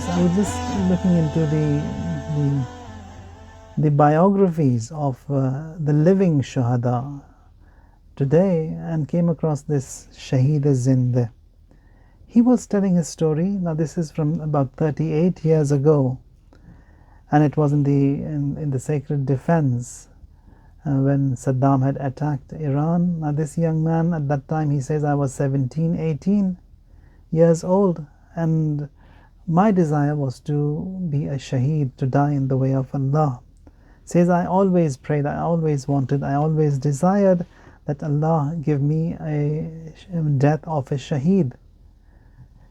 I was just looking into the biographies of the living Shuhada today and came across this Shaheed Zind. He was telling a story. Now this is from about 38 years ago, and it was in the Sacred Defense when Saddam had attacked Iran. Now this young man at that time, he says, I was 17, 18 years old, and my desire was to be a shaheed, to die in the way of Allah. Says, I always prayed, I always wanted, I always desired that Allah give me a death of a shaheed.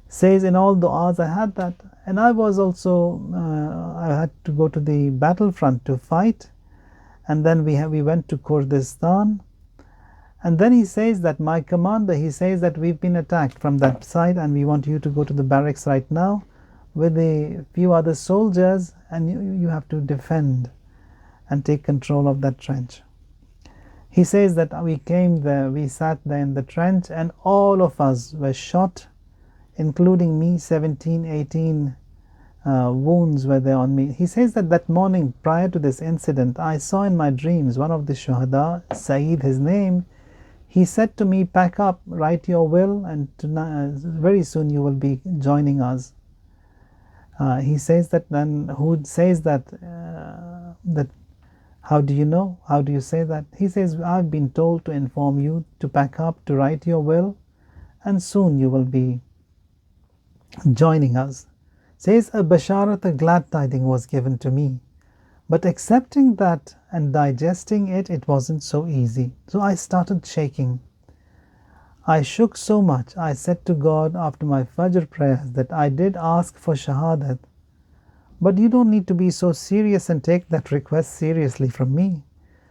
Says, in all du'as I had that, and I was also, I had to go to the battlefront to fight, and then we went to Kurdistan, and then he says that my commander, he says that we've been attacked from that side and we want you to go to the barracks right now with a few other soldiers, and you have to defend and take control of that trench. He says that we came there, we sat there in the trench, and all of us were shot, including me. 17, 18 wounds were there on me. He says that that morning prior to this incident, I saw in my dreams one of the Shuhada, Saeed his name. He said to me, pack up, write your will, and tonight, very soon you will be joining us. He says that, then who says that, how do you know? How do you say that? He says, I've been told to inform you to pack up, to write your will, and soon you will be joining us. Says, a basharat, a glad tiding was given to me. But accepting that and digesting it, it wasn't so easy. So I started shaking. I shook so much. I said to God after my Fajr prayers that I did ask for Shahadat, but you don't need to be so serious and take that request seriously from me.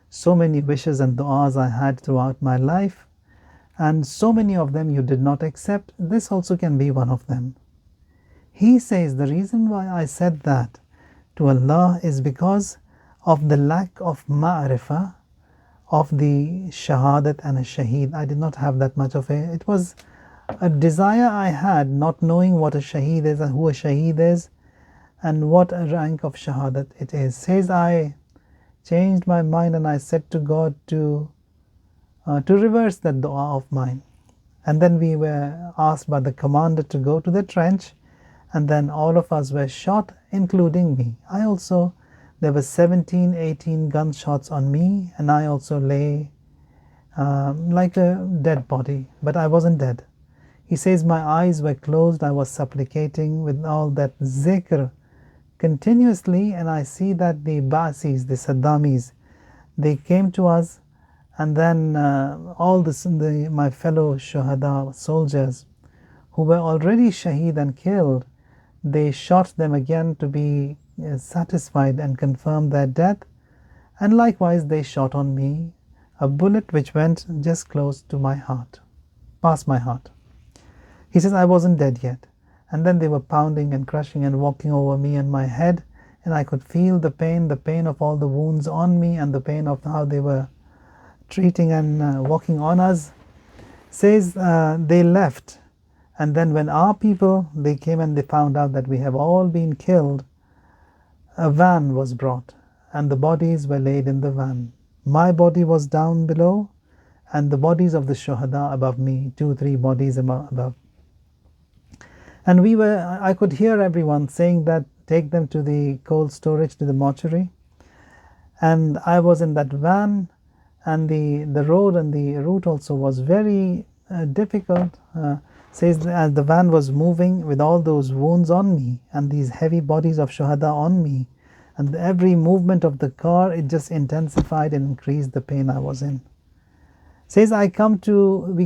So many wishes and du'as I had throughout my life, and so many of them you did not accept. This also can be one of them. He says the reason why I said that to Allah is because of the lack of ma'rifah of the shahadat and a shaheed. I did not have that much of it was a desire I had, not knowing what a shaheed is and who a shaheed is and what a rank of shahadat it is. Says, I changed my mind and I said to God to reverse that dua of mine. And then we were asked by the commander to go to the trench, and then all of us were shot, including me. There were 17, 18 gunshots on me, and I also lay like a dead body, but I wasn't dead. He says, my eyes were closed, I was supplicating with all that zikr continuously, and I see that the Ba'asis, the Saddamis, they came to us, and then all my fellow Shuhada soldiers who were already shaheed and killed, they shot them again to be satisfied and confirm their death, and likewise they shot on me a bullet which went just close to my heart, past my heart. He says, I wasn't dead yet, and then they were pounding and crushing and walking over me and my head, and I could feel the pain of all the wounds on me and the pain of how they were treating and walking on us. Says they left, and then when our people, they came and they found out that we have all been killed, a van was brought, and the bodies were laid in the van. My body was down below, and the bodies of the Shuhada above me, 2-3 bodies above. And I could hear everyone saying that, take them to the cold storage, to the mortuary. And I was in that van, and the road and the route also was very difficult. Says, as the van was moving with all those wounds on me and these heavy bodies of Shuhada on me, and every movement of the car, it just intensified and increased the pain I was in. Says, we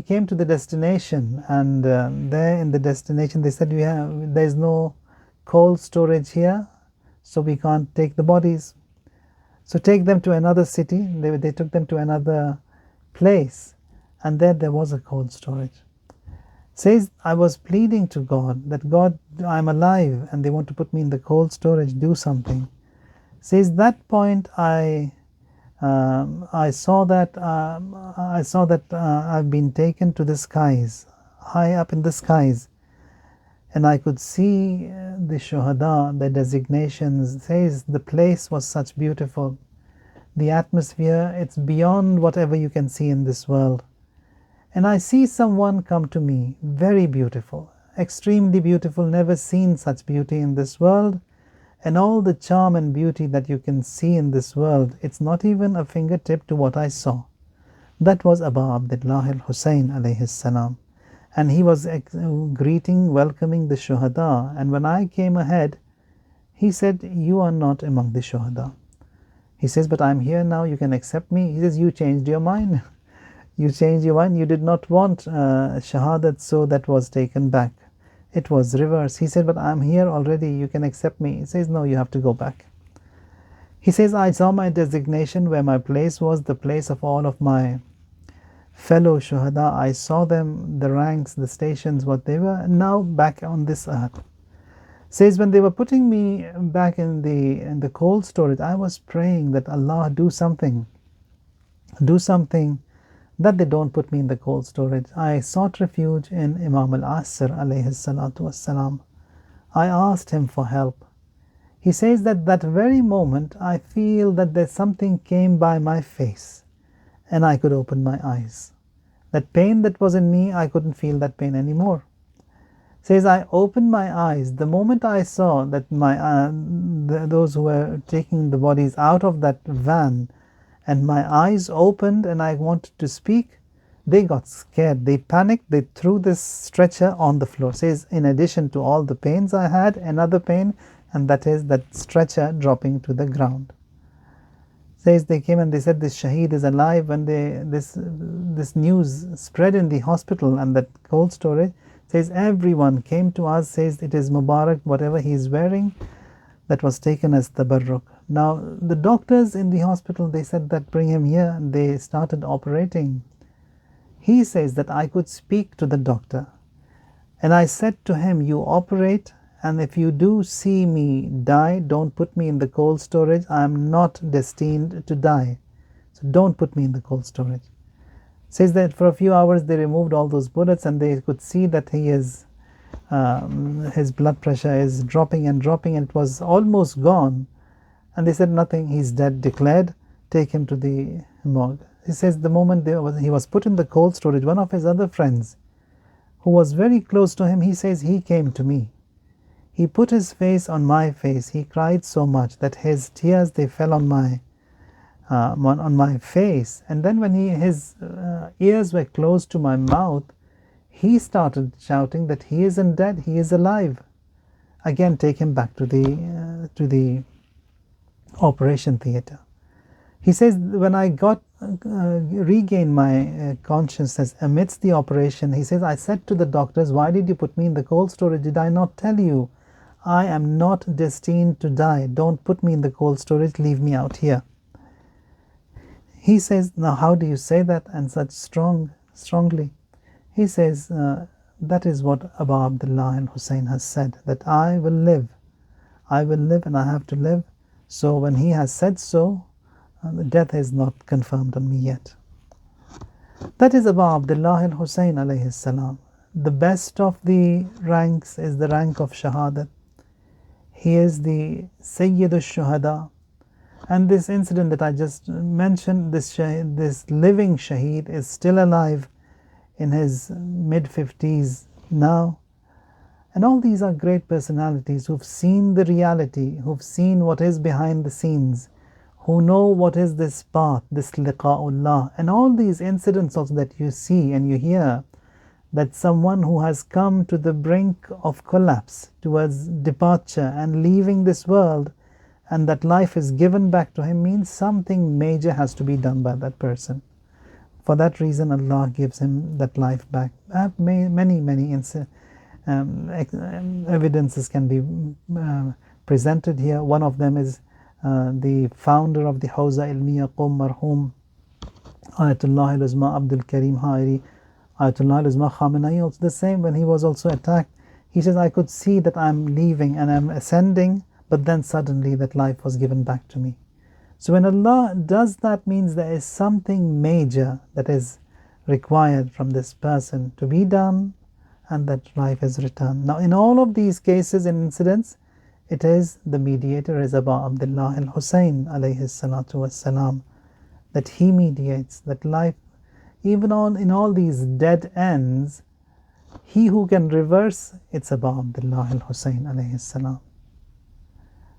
came to the destination, and there in the destination they said, there's no cold storage here, so we can't take the bodies. So take them to another city. They took them to another place, and there was a cold storage. Says, I was pleading to God that God, I'm alive and they want to put me in the cold storage, do something. Says, that point I saw that I've been taken to the skies, high up in the skies, and I could see the shuhada, the designations. Says the place was such beautiful. The atmosphere, it's beyond whatever you can see in this world. And I see someone come to me, very beautiful, extremely beautiful, never seen such beauty in this world. And all the charm and beauty that you can see in this world, it's not even a fingertip to what I saw. That was Abu Abdullah al-Hussein alayhi salam. And he was greeting, welcoming the shuhada. And when I came ahead, he said, you are not among the shuhada. He says, but I'm here now, you can accept me. He says, you changed your mind. You changed your mind. You did not want shahadat, so that was taken back. It was reversed. He said, but I'm here already, you can accept me. He says, no, you have to go back. He says, I saw my designation where my place was, the place of all of my fellow shuhada. I saw them, the ranks, the stations, what they were, now back on this earth. Says, when they were putting me back in the cold storage, I was praying that Allah do something that they don't put me in the cold storage. I sought refuge in Imam al-Asr alayhi salatu wassalam. I asked him for help. He says that very moment I feel that there's something came by my face and I could open my eyes. That pain that was in me, I couldn't feel that pain anymore. Says, I opened my eyes. The moment I saw that those who were taking the bodies out of that van, and my eyes opened and I wanted to speak, they got scared. They panicked. They threw this stretcher on the floor. Says, in addition to all the pains I had, another pain, and that is that stretcher dropping to the ground. Says, they came and they said, this Shaheed is alive. When this news spread in the hospital and that cold storage, says, everyone came to us. Says, it is Mubarak, whatever he is wearing, that was taken as tabarruk. Now, the doctors in the hospital, they said that bring him here, and they started operating. He says that I could speak to the doctor, and I said to him, you operate, and if you do see me die, don't put me in the cold storage. I am not destined to die, so don't put me in the cold storage. Says that for a few hours they removed all those bullets, and they could see that his blood pressure is dropping and dropping, and it was almost gone. And they said, nothing, he's dead, declared, take him to the morgue. He says, the moment he was put in the cold storage, one of his other friends, who was very close to him, he says, he came to me. He put his face on my face. He cried so much that his tears, they fell on my face. And then when his ears were close to my mouth, he started shouting that he isn't dead, he is alive. Again, take him back to the operation theater. He says, when I regained my consciousness amidst the operation, he says, I said to the doctors, why did you put me in the cold storage? Did I not tell you? I am not destined to die. Don't put me in the cold storage, leave me out here. He says, now how do you say that and such strongly? He says, that is what Abu Abdullah al-Hussein has said, that I will live and I have to live. So when he has said so, the death is not confirmed on me yet. That is Abu Abdullah al-Hussein alayhi salam. The best of the ranks is the rank of Shahadat. He is the Sayyid al-Shuhada. And this incident that I just mentioned, this living Shaheed is still alive in his mid-50s now. And all these are great personalities who've seen the reality, who've seen what is behind the scenes, who know what is this path, this liqa'ullah. And all these incidents also that you see and you hear, that someone who has come to the brink of collapse, towards departure and leaving this world, and that life is given back to him, means something major has to be done by that person. For that reason, Allah gives him that life back. Many evidences can be presented here. One of them is the founder of the Hawza Ilmiya Qawm Marhum Ayatullah al-Uzma Abdul Karim Hairi Ayatollah Uzma Khamenei also the same. When he was also attacked, he says, I could see that I'm leaving and I'm ascending, but then suddenly that life was given back to me. So when Allah does that, means there is something major that is required from this person to be done, and that life is returned. Now in all of these cases and incidents, it is the mediator is Abu Abdullah al-Hussein alayhi salatu wassalam, that he mediates that life, even in all these dead ends, he who can reverse, it's Abu Abdullah al-Hussein alayhi salam.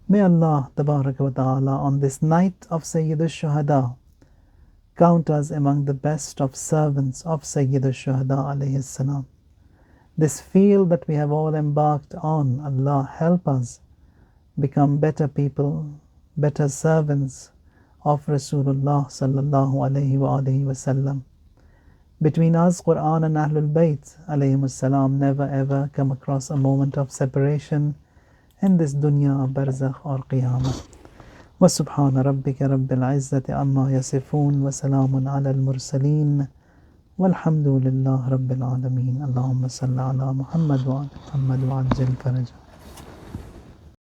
May Allah Tabaraka wa Ta'ala on this night of Sayyid al-Shuhada count us among the best of servants of Sayyid al-Shuhada alayhi salam. This field that we have all embarked on, Allah help us become better people, better servants of Rasulullah sallallahu alayhi wa alihi wasallam. Between us, Quran and Ahlul Bayt alayhimus salam never ever come across a moment of separation in this dunya, barzakh or qiyamah. Wa subhana rabbika rabbil izzati amma yasifun wa salamun ala al-mursaleen walhamdulillah rabbil alameen. Allahumma salli ala Muhammad wa ala Muhammad wa ajil farajah.